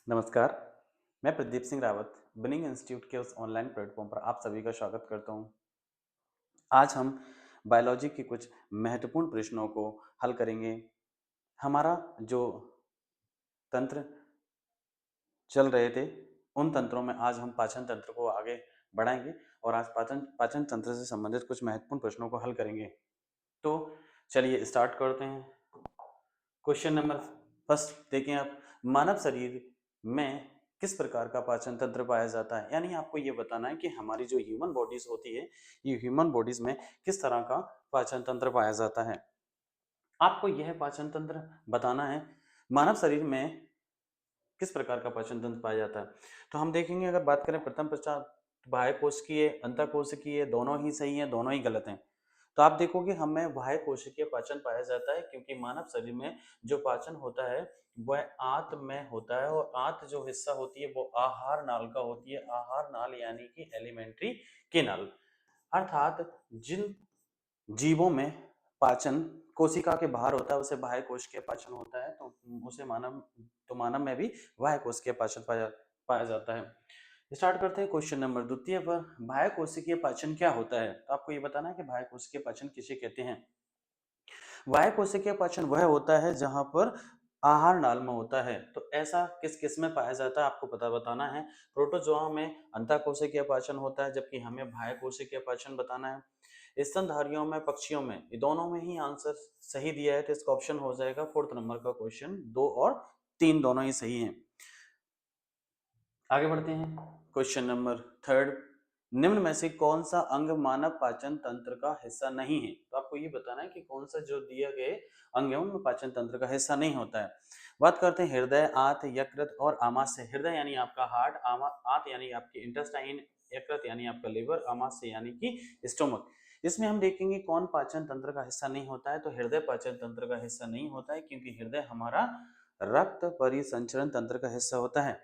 नमस्कार, मैं प्रदीप सिंह रावत, बनिंग इंस्टीट्यूट के उस ऑनलाइन प्लेटफॉर्म पर आप सभी का स्वागत करता हूँ। आज हम बायोलॉजी के कुछ महत्वपूर्ण प्रश्नों को हल करेंगे। हमारा जो तंत्र चल रहे थे, उन तंत्रों में आज हम पाचन तंत्र को आगे बढ़ाएंगे और आज पाचन पाचन तंत्र से संबंधित कुछ महत्वपूर्ण प्रश्नों को हल करेंगे। तो चलिए स्टार्ट करते हैं। क्वेश्चन नंबर फर्स्ट देखें आप, मानव शरीर में किस प्रकार का पाचन तंत्र पाया जाता है? यानी आपको ये बताना है कि हमारी जो ह्यूमन बॉडीज होती है, ये ह्यूमन बॉडीज में किस तरह का पाचन तंत्र पाया जाता है। आपको यह पाचन तंत्र बताना है, मानव शरीर में किस प्रकार का पाचन तंत्र पाया जाता है। तो हम देखेंगे, अगर बात करें प्रथम पश्चात बाह्य कोशिकीय अंतः कोशिकीय, दोनों ही सही हैं, दोनों ही गलत हैं। तो आप देखोगे हमें बाह्य कोशिकीय पाचन पाया जाता है, क्योंकि मानव शरीर में जो पाचन होता है वह आंत में होता है, और आंत जो हिस्सा होती है वो आहार नाल का होती है। आहार नाल यानी कि एलिमेंट्री केनाल। अर्थात जिन जीवों में पाचन कोशिका के बाहर होता है उसे बाह्य कोशिकीय पाचन होता है, तो उसे मानव में भी बाह्य कोशिकीय पाचन पाया जाता है। स्टार्ट करते हैं क्वेश्चन नंबर द्वितीय पर, बाह्य कोशिकीय पाचन क्या होता है? तो आपको ये बताना है कि बाह्य कोशिकीय पाचन किसे कहते हैं। बाह्य कोशिकीय पाचन वह होता है जहां पर आहार नाल में होता है। तो ऐसा किस किस में पाया जाता है आपको बताना है। प्रोटोजोआ में अंतः कोशिकीय पाचन होता है, जबकि हमें बाह्य कोशिकीय पाचन बताना है। स्तनधारियों में, पक्षियों में, ये दोनों में ही आंसर सही दिया है, तो इसका ऑप्शन हो जाएगा फोर्थ नंबर का क्वेश्चन। 2 और 3 दोनों ही सही हैं। आगे बढ़ते हैं क्वेश्चन नंबर थर्ड, निम्न में से कौन सा अंग मानव पाचन तंत्र का हिस्सा नहीं है? तो आपको ये बताना है कि कौन सा जो दिए गए अंग है उनमें पाचन तंत्र का हिस्सा नहीं होता है। बात करते हैं हृदय, आंत, यकृत और आमाशय। हृदय यानी आपका हार्ट, आंत यानी आपकी इंटेस्टाइन, यकृत यानी आपका लिवर, आमाशय यानी कि स्टोमक। इसमें हम देखेंगे कौन पाचन तंत्र का हिस्सा नहीं होता है। तो हृदय पाचन तंत्र का हिस्सा नहीं होता है, क्योंकि हृदय हमारा रक्त परिसंचरण तंत्र का हिस्सा होता है।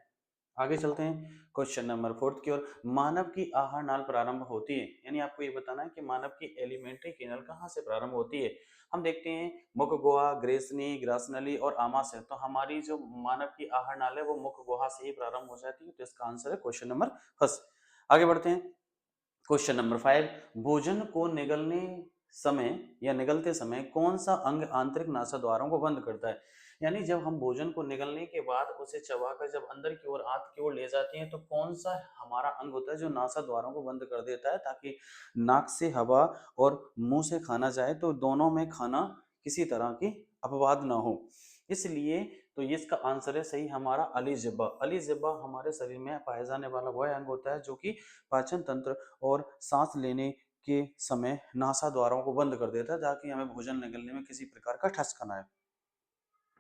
आगे चलते हैं क्वेश्चन नंबर फोर्थ की ओर, मानव की आहार नाल प्रारंभ होती है। यानी आपको ये बताना है कि मानव की एलिमेंट्री केनल कहाँ से प्रारंभ होती है। हम देखते हैं मुख गुहा, ग्रेसनी, ग्रासनली और आमाशय। तो हमारी जो मानव की आहार नाल है वो मुख गुहा से ही प्रारंभ हो जाती है। तो इसका आंसर है क्वेश्चन नंबर फर्स्ट। आगे बढ़ते हैं क्वेश्चन नंबर 5, भोजन को निगलने समय या निगलते समय कौन सा अंग आंतरिक नासाद्वारों को बंद करता है? यानी जब हम भोजन को निगलने के बाद उसे चबाकर जब अंदर की ओर, आंत की ओर ले जाते हैं, तो कौन सा हमारा अंग होता है जो नासाद्वारों को बंद कर देता है, ताकि नाक से हवा और मुंह से खाना जाए तो दोनों में खाना किसी तरह की अपवाद ना हो। इसलिए तो ये इसका आंसर है सही हमारा अली जिब्बा। अली जिब्बा हमारे शरीर में पाए जाने वाला वह अंग होता है जो कि पाचन तंत्र और सांस लेने के समय नासा द्वारों को बंद कर देता है, ताकि हमें भोजन निगलने में किसी प्रकार का ठसका ना आए।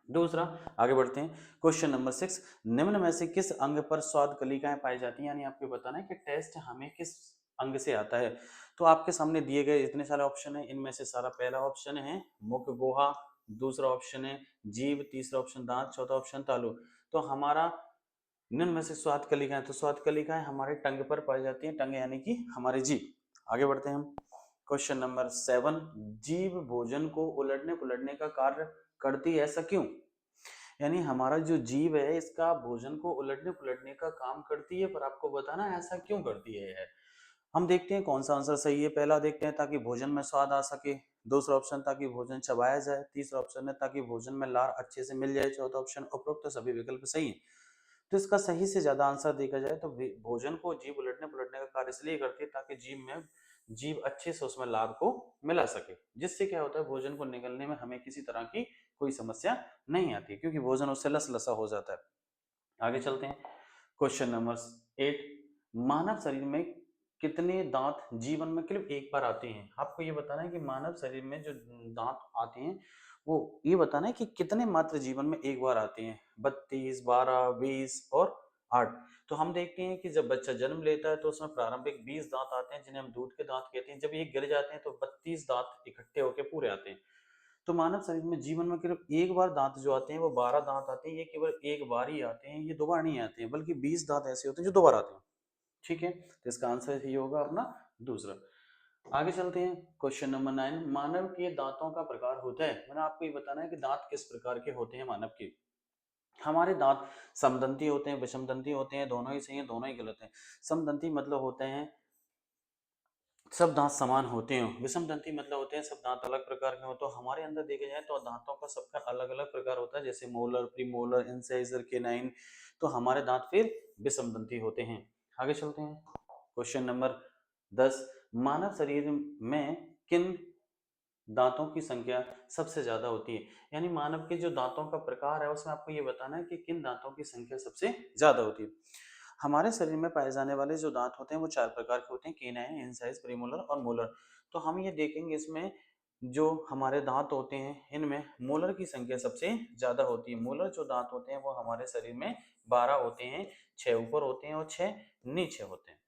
दूसरा, आगे बढ़ते हैं क्वेश्चन नंबर 6, निम्न में से किस अंग पर स्वाद कलिकाएं पाई जाती हैं? यानी आपको बताना है कि टेस्ट हमें किस अंग से आता है। तो आपके सामने दिए गए इतने सारे ऑप्शन है, इनमें से सारा पहला ऑप्शन है मुख गुहा, दूसरा ऑप्शन है जीभ, तीसरा ऑप्शन दांत, चौथा ऑप्शन तालु। तो हमारा निम्न में से स्वाद कलिकाएं, तो स्वाद कलिकाएं हमारे टंग पर पाई जाती हैं। टंग यानी कि हमारी जीभ। आगे बढ़ते हैं हम क्वेश्चन नंबर 7, जीभ भोजन को उलटने पुलटने का कार्य करती है, ऐसा क्यों? यानी हमारा जो जीभ है इसका भोजन को उलटने पुलटने का काम करती है, पर आपको बताना है ऐसा क्यों करती है। हम देखते हैं कौन सा आंसर सही है। पहला देखते हैं ताकि भोजन में स्वाद आ सके, दूसरा ऑप्शन ताकि भोजन चबाया जाए, तीसरा ऑप्शन है ताकि भोजन में लार अच्छे से मिल जाए, चौथा ऑप्शन उपरोक्त सभी विकल्प सही है। तो इसका सही से ज्यादा आंसर देखा जाए तो भोजन को जीभ उलटने पुलटने का कार्य इसलिए करती है ताकि जीभ अच्छे से उसमें लार को मिला सके, जिससे क्या होता है भोजन को निगलने में हमें किसी तरह की कोई समस्या नहीं आती, क्योंकि भोजन उससे लसा हो जाता है। आगे चलते हैं क्वेश्चन नंबर 8, मानव शरीर में कितने दांत जीवन में केवल एक बार आते हैं? आपको ये बताना है कि मानव शरीर में जो दांत आते हैं वो ये बताना है कि कितने मात्र जीवन में एक बार आते हैं। 32, 12, 20 और 8। तो हम देखते हैं कि जब बच्चा जन्म लेता है तो उसमें प्रारंभिक 20 दांत आते हैं, जिन्हें हम दूध के दांत कहते हैं। जब ये गिर जाते हैं तो 32 दांत इकट्ठे होकर पूरे आते हैं। तो मानव शरीर में जीवन में केवल एक बार दांत जो आते हैं वो 12 दांत आते हैं। ये केवल एक बार ही आते हैं, ये दो बार नहीं आते हैं, बल्कि 20 दांत ऐसे होते हैं जो दो बार आते हैं। ठीक है, तो इसका आंसर ये होगा अपना दूसरा। आगे चलते हैं क्वेश्चन नंबर 9, मानव के दांतों का प्रकार होता है। मैंने आपको ये बताना है कि दांत किस प्रकार के होते हैं मानव के। हमारे दांत समदंती होते हैं, विषमदंती होते हैं, दोनों ही सही हैं, दोनों ही गलत हैं। समदंती मतलब होते हैं सब दांत समान होते हैं, विषम दंती मतलब होते हैं सब दांत अलग प्रकार के हो। तो हमारे अंदर देखे जाए तो दांतों का सबका अलग अलग प्रकार होता है, जैसे मोलर, प्रीमोलर, इंसाइजर, केनाइन। तो हमारे दांत फिर विषम दंती होते हैं। आगे चलते हैं। क्वेश्चन नंबर 10, मानव शरीर में किन दांतों की संख्या सबसे ज्यादा होती है? यानी मानव के जो दांतों का प्रकार है उसमें आपको ये बताना है कि किन दांतों की संख्या सबसे ज्यादा होती है। हमारे शरीर में पाए जाने वाले जो दांत होते हैं वो चार प्रकार के होते हैं, केनाइन, इंसाइज, प्रीमोलर और मोलर। तो हम ये देखेंगे इसमें जो हमारे दांत होते हैं इनमें मोलर की संख्या सबसे ज्यादा होती है। मोलर जो दांत होते हैं वो हमारे शरीर में 12 होते हैं, 6 ऊपर होते हैं और 6 नीचे होते हैं।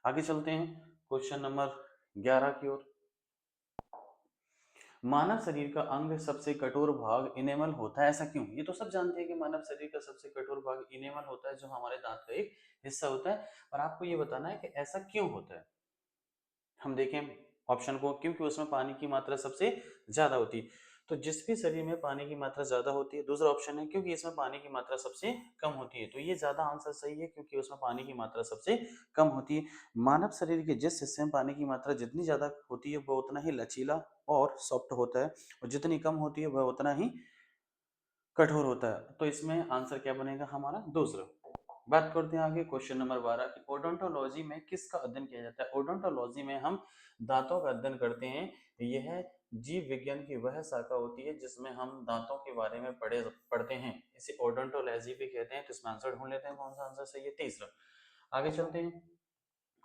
आगे चलते हैं क्वेश्चन नंबर 11 की ओर। मानव शरीर का अंग सबसे कठोर भाग इनेमल होता है, ऐसा क्यों? ये तो सब जानते हैं कि मानव शरीर का सबसे कठोर भाग इनेमल होता है, जो हमारे दांत का एक हिस्सा होता है। और आपको ये बताना है कि ऐसा क्यों होता है। हम देखें ऑप्शन को, क्योंकि उसमें पानी की मात्रा सबसे ज्यादा होती है। तो जिस भी शरीर में पानी की मात्रा ज्यादा होती है। दूसरा ऑप्शन है क्योंकि इसमें पानी की मात्रा सबसे कम होती है। तो ये ज्यादा आंसर सही है, क्योंकि उसमें पानी की मात्रा सबसे कम होती है। मानव शरीर के जिस हिस्से में पानी की मात्रा जितनी ज्यादा होती है वो उतना ही लचीला और सॉफ्ट होता है, और जितनी कम होती है वह उतना ही कठोर होता है। तो इसमें आंसर क्या बनेगा हमारा? दूसरा। बात करते हैं आगे क्वेश्चन नंबर 12 की। ओडोंटोलॉजी में किसका अध्ययन किया जाता है? ओडोंटोलॉजी में हम दांतों का अध्ययन करते हैं। यह जीव विज्ञान की वह शाखा होती है जिसमें हम दांतों के बारे में पढ़ते हैं। इसे ओडोंटोलॉजी भी कहते हैं। तो इसमें आंसर ढूंढ लेते हैं कौन सा आंसर सही है। तीसरा। आगे चलते हैं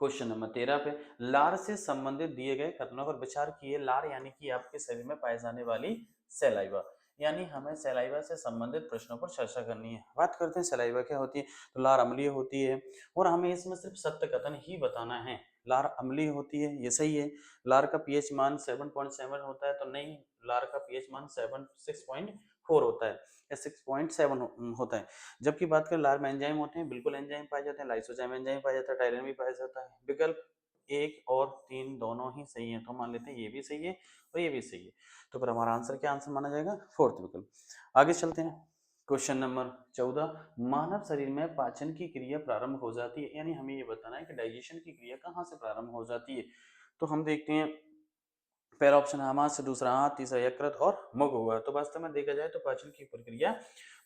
क्वेश्चन नंबर 13 पे। लार से संबंधित दिए गए कथनों पर विचार किए। लार यानी कि आपके शरीर में पाई जाने वाली सैलाइवा, यानी हमें सैलाइवा से संबंधित प्रश्नों पर चर्चा करनी है। बात करते हैं सैलाइवा क्या होती है। तो लार अम्लीय होती है, और हमें इसमें सिर्फ सत्य कथन ही बताना है। लार अम्लीय होती है, ये सही है। लार का पीएच मान 7.7 होता है, तो नहीं, लार का पीएच मान 6.4 होता है या 6.7 होता है। जबकि बात करें लार में एंजाइम होते हैं, बिल्कुल एंजाइम पाए जाते हैं, लाइसोजाइम एंजाइम पाया जाता है, टाइलिन भी पाया जाता है। विकल्प 1 और 3 दोनों ही सही है। तो मान लेते हैं ये भी सही है और ये भी सही है। तो फिर हमारा आंसर क्या आंसर माना जाएगा? फोर्थ विकल्प। आगे चलते हैं क्वेश्चन नंबर 14। मानव शरीर में पाचन की क्रिया प्रारंभ हो जाती है, यानी हमें ये बताना है कि डाइजेशन की क्रिया कहाँ से प्रारंभ हो जाती है। तो हम देखते हैं पहला ऑप्शन है आमाशय से, दूसरा आंत, तीसरा यकृत और मुख गुहा। तो वास्तव में देखा जाए तो पाचन की प्रक्रिया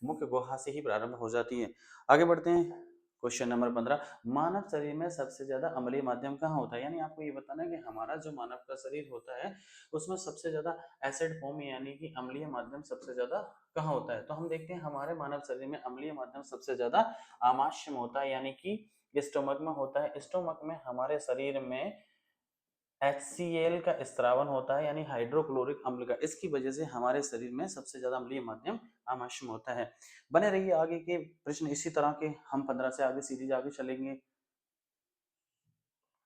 मुख्य गुहा से ही प्रारंभ हो जाती है। आगे बढ़ते हैं क्वेश्चन नंबर 15। मानव शरीर में सबसे ज्यादा अम्लीय माध्यम कहाँ होता है? यानी आपको ये बताना है कि हमारा जो मानव का शरीर होता है उसमें सबसे ज्यादा एसिड फॉर्म यानी कि अम्लीय माध्यम सबसे ज्यादा कहाँ होता है। तो हम देखते हैं हमारे मानव शरीर में अम्लीय माध्यम सबसे ज्यादा आमाशय में होता है, यानी कि स्टोमक में होता है। स्टोमक में हमारे शरीर में HCl का स्त्रावन होता है, यानी हाइड्रोक्लोरिक अम्ल का। इसकी वजह से हमारे शरीर में सबसे ज्यादा अम्लीय माध्यम आमाशय में होता है। बने रहिए, आगे के प्रश्न इसी तरह के हम 15 से आगे सीरीज आगे चलेंगे।